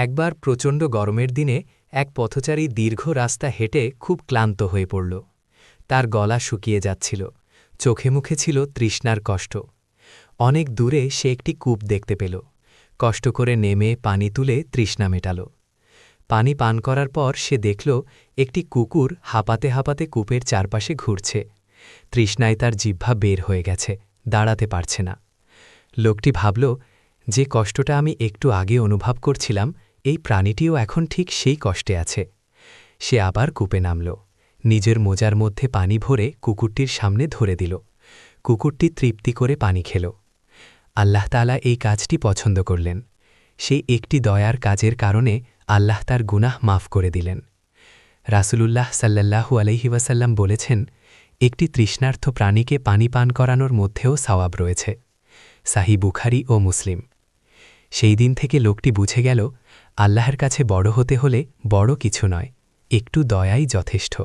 একবার প্রচণ্ড গরমের দিনে এক পথচারী দীর্ঘ রাস্তা হেঁটে খুব ক্লান্ত হয়ে পড়ল। তার গলা শুকিয়ে যাচ্ছিল, চোখে মুখে ছিল তৃষ্ণার কষ্ট। অনেক দূরে সে একটি কূপ দেখতে পেল। কষ্ট করে নেমে পানি তুলে তৃষ্ণা মেটাল। পানি পান করার পর সে দেখল একটি কুকুর হাঁপাতে হাঁপাতে কূপের চারপাশে ঘুরছে। তৃষ্ণায় তার জিহ্বা বের হয়ে গেছে, দাঁড়াতে পারছে না। লোকটি ভাবল, যে কষ্টটা আমি একটু আগে অনুভব করছিলাম, এই প্রাণীটিও এখন ঠিক সেই কষ্টে আছে। সে আবার কূপে নামল, নিজের মোজার মধ্যে পানি ভরে কুকুরটির সামনে ধরে দিল। কুকুরটি তৃপ্তি করে পানি খেল। আল্লাহ তাআলা এই কাজটি পছন্দ করলেন। সেই একটি দয়ার কাজের কারণে আল্লাহ তার গুনাহ মাফ করে দিলেন। রাসূলুল্লাহ সাল্লাল্লাহু আলাইহি ওয়াসাল্লাম বলেছেন, একটি তৃষ্ণার্ত প্রাণীকে পানি পান করানোর মধ্যেও সওয়াব রয়েছে। সাহিহ বুখারী ও মুসলিম। সেই দিন থেকে লোকটি বুঝে গেল, আল্লাহর কাছে বড় হতে হলে বড় কিছু নয়, একটু দয়াই যথেষ্ট।